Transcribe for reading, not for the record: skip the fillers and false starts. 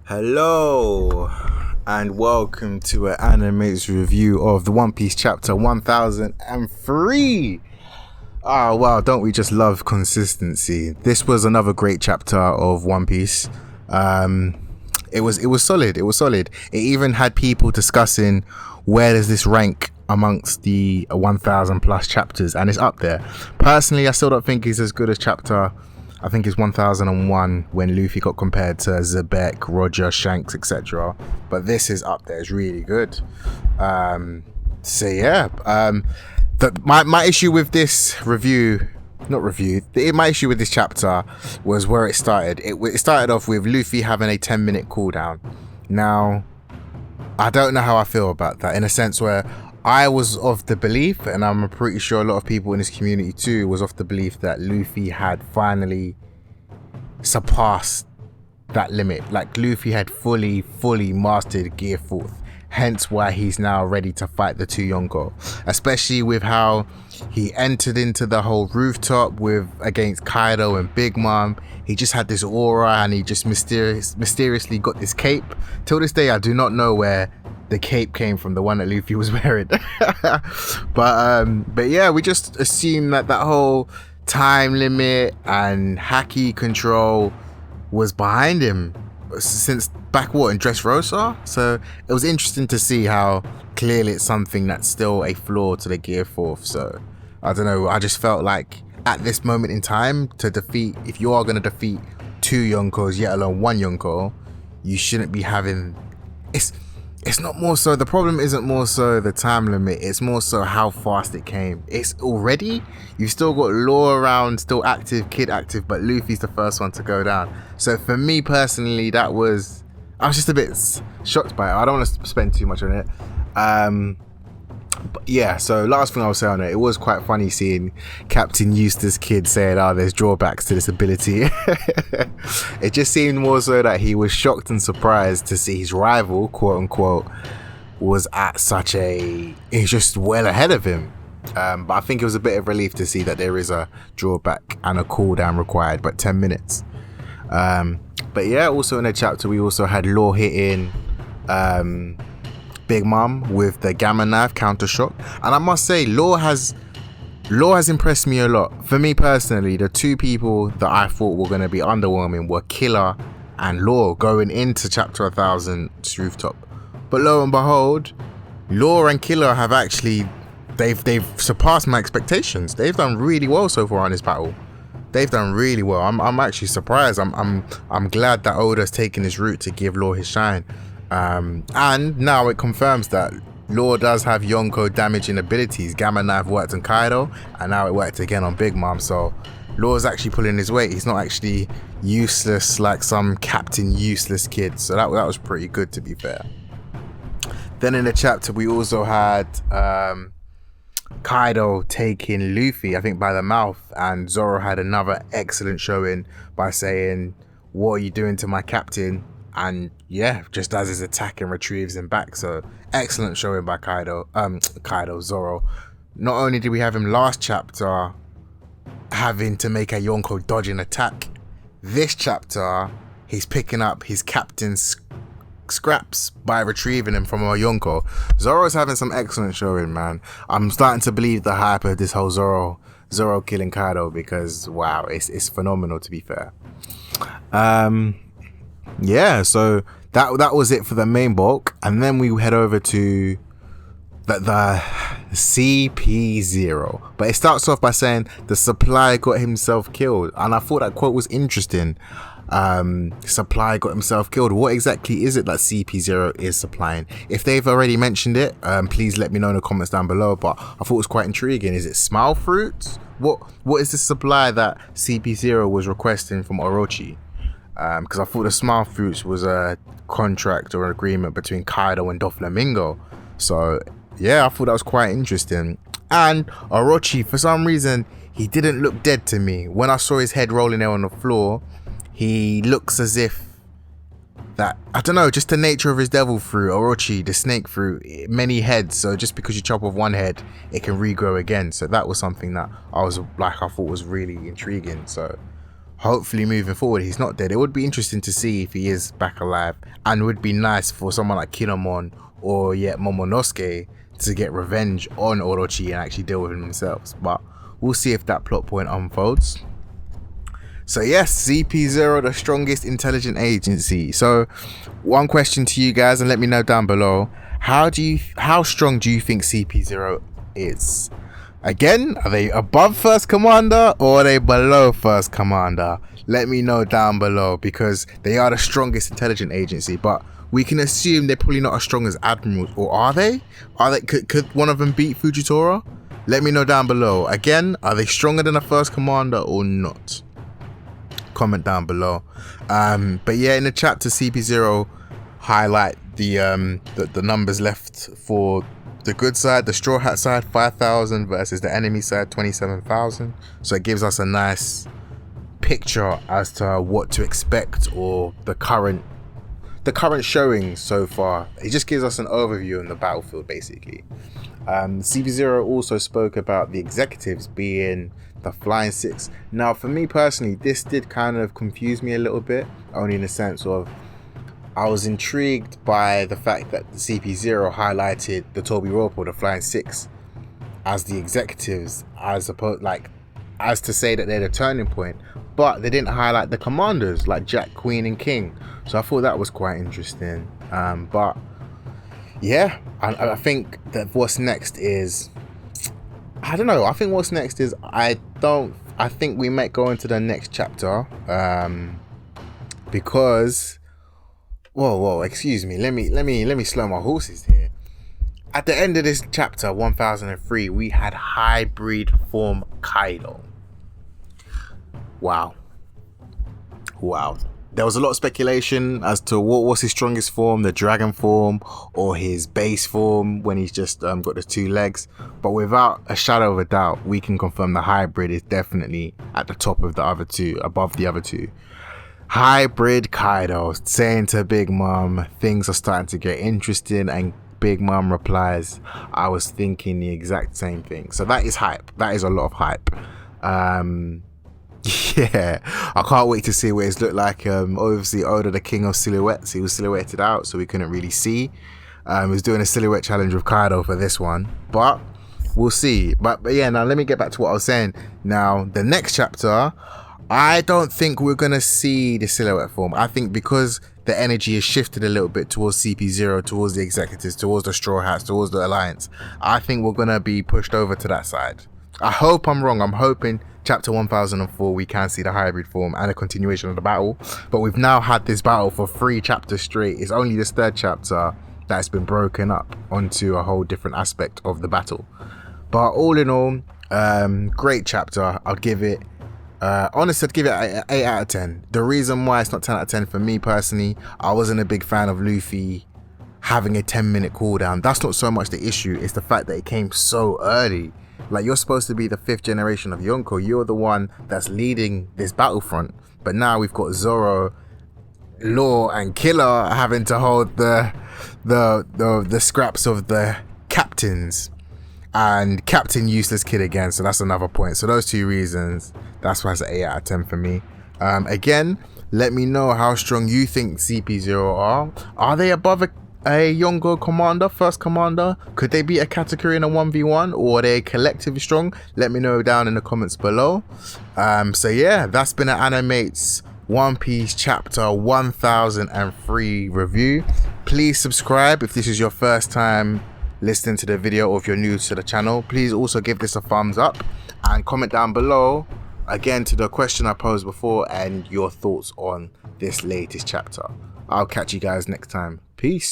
Hello and welcome to an animates review of the One Piece chapter 1003. Oh wow, don't we just love consistency? This was another great chapter of One Piece. It was solid. It even had people discussing where does this rank amongst the 1000 plus chapters, and it's up there. Personally, I still don't think it's as good as chapter, I think it's 1001 when Luffy got compared to Zebek, Roger, Shanks, etc. But this is up there. It's really good. My issue with this my issue with this chapter was where it started. It started off with Luffy having a 10-minute cooldown. Now, I don't know how I feel about that, in a sense where I was of the belief, and I'm pretty sure a lot of people in this community too was of the belief, that Luffy had finally surpassed that limit. Like Luffy had fully mastered Gear 4th, hence why he's now ready to fight the two Yonko, especially with how he entered into the whole rooftop against Kaido and Big Mom. He just had this aura, and he just mysteriously got this cape. Till this day, I do not know where the cape came from, the one that Luffy was wearing. but yeah, we just assumed that whole time limit and haki control was behind him since back in Dressrosa. So it was interesting to see how clearly it's something that's still a flaw to the Gear 4th. So I don't know, I just felt like at this moment in time, if you are going to defeat two Yonkos, yet alone one Yonko, you shouldn't be having... It's not more so, the problem isn't more so the time limit, it's more so how fast it came. It's already, you've still got Law around, still active, Kid active, but Luffy's the first one to go down. So for me personally, I was just a bit shocked by it. I don't want to spend too much on it. But yeah, so last thing I'll say on it was quite funny seeing Captain Eustace Kid saying, there's drawbacks to this ability. It just seemed more so that he was shocked and surprised to see his rival, quote unquote, was at he's just well ahead of him. But I think it was a bit of relief to see that there is a drawback and a cooldown required, but 10 minutes. But yeah, also in the chapter, we also had Law hitting Big Mom with the Gamma Knife counter shock, and I must say Law has impressed me a lot. For me personally, the two people that I thought were going to be underwhelming were Killer and Law going into chapter 1000's rooftop, but lo and behold, Law and Killer have actually they've surpassed my expectations. They've done really well so far in this battle. They've done really well. I'm actually surprised. I'm glad that Oda's taken this route to give Law his shine. And now it confirms that Law does have Yonko damaging abilities. Gamma Knife worked on Kaido, and now it worked again on Big Mom. So Law's actually pulling his weight. He's not actually useless like some Captain Useless Kid. So that was pretty good, to be fair. Then in the chapter, we also had Kaido taking Luffy, I think, by the mouth, and Zoro had another excellent showing by saying, "What are you doing to my captain?" And yeah, just as his attack and retrieves him back. So excellent showing by Zoro. Not only did we have him last chapter having to make a Yonko dodge an attack, this chapter he's picking up his captain's scraps by retrieving him from a Yonko. Zoro's having some excellent showing, man. I'm starting to believe the hype of this whole Zoro killing Kaido, because wow, it's phenomenal, to be fair. Yeah, so that was it for the main bulk, and then we head over to the CP-0. But it starts off by saying the supply got himself killed, and I thought that quote was interesting. Supply got himself killed. What exactly is it that CP-0 is supplying? If they've already mentioned it, please let me know in the comments down below. But I thought it was quite intriguing. Is it smile fruits? What is the supply that CP-0 was requesting from Orochi? Because I thought the smile fruits was a contract or an agreement between Kaido and Doflamingo. So yeah, I thought that was quite interesting. And Orochi, for some reason, he didn't look dead to me. When I saw his head rolling there on the floor, he looks as if that, I don't know, just the nature of his devil fruit, Orochi, the snake fruit, many heads. So just because you chop off one head, it can regrow again. So that was something that I thought was really intriguing. So hopefully moving forward he's not dead. It would be interesting to see if he is back alive, and it would be nice for someone like Kinemon or Momonosuke to get revenge on Orochi and actually deal with him themselves. But we'll see if that plot point unfolds. So yes, CP-0, the strongest intelligent agency. So one question to you guys, and let me know down below, how strong do you think CP-0 is? Again, are they above First Commander or are they below First Commander? Let me know down below, because they are the strongest intelligent agency, but we can assume they're probably not as strong as admirals. Or are they? Could one of them beat Fujitora? Let me know down below. Again, are they stronger than a First Commander or not? Comment down below. But yeah, in the chapter, CP-0 highlight the numbers left for the good side, the Straw Hat side, 5,000 versus the enemy side, 27,000. So it gives us a nice picture as to what to expect, or the current showings so far. It just gives us an overview on the battlefield, basically. CP-0 also spoke about the executives being the Flying Six. Now, for me personally, this did kind of confuse me a little bit, only in the sense of I was intrigued by the fact that the CP-0 highlighted the Toby Roppo, the Flying Six, as the executives, as to say that they're the turning point, but they didn't highlight the commanders like Jack, Queen, and King. So I thought that was quite interesting. But yeah, I think that what's next is, I don't know. I think what's next is, I think we might go into the next chapter, because, whoa, excuse me. Let me slow my horses here. At the end of this chapter 1003, we had Hybrid Form KAIDO. Wow. There was a lot of speculation as to what was his strongest form, the dragon form or his base form when he's just got the 2 legs. But without a shadow of a doubt, we can confirm the hybrid is definitely at the top of the other 2, above the other 2. Hybrid KAIDO saying to Big Mom, things are starting to get interesting, and Big Mom replies, I was thinking the exact same thing. So that is hype. That is a lot of hype. Yeah, I can't wait to see what it's looked like. Obviously, Oda, the king of silhouettes, he was silhouetted out, so we couldn't really see. He was doing a silhouette challenge with KAIDO for this one, but we'll see. But yeah, now let me get back to what I was saying. Now, the next chapter, I don't think we're gonna see the silhouette form. I think because the energy has shifted a little bit towards CP-0, towards the executives, towards the Straw Hats, towards the Alliance, I think we're gonna be pushed over to that side. I hope I'm wrong. I'm hoping chapter 1004 we can see the hybrid form and a continuation of the battle, but we've now had this battle for 3 chapters straight. It's only this 3rd chapter that's been broken up onto a whole different aspect of the battle. But all in all, great chapter. I'll give it, honestly, I'd give it an 8 out of 10. The reason why it's not 10 out of 10 for me personally, I wasn't a big fan of Luffy having a 10-minute cooldown. That's not so much the issue, it's the fact that it came so early. Like, you're supposed to be the 5th generation of Yonko. You're the one that's leading this battlefront. But now we've got Zoro, Law, and Killer having to hold the scraps of the captains. And Captain Useless Kid again. So that's another point. So those 2 reasons, that's why it's an 8 out of 10 for me. Again, let me know how strong you think CP-0 are. Are they above a Yonko commander, First Commander? Could they beat a Katakuri in a 1v1, or are they collectively strong? Let me know down in the comments below. So yeah, that's been an Animates One Piece chapter 1003 review. Please subscribe if this is your first time listening to the video, or if you're new to the channel. Please also give this a thumbs up and comment down below again to the question I posed before and your thoughts on this latest chapter. I'll catch you guys next time. Peace.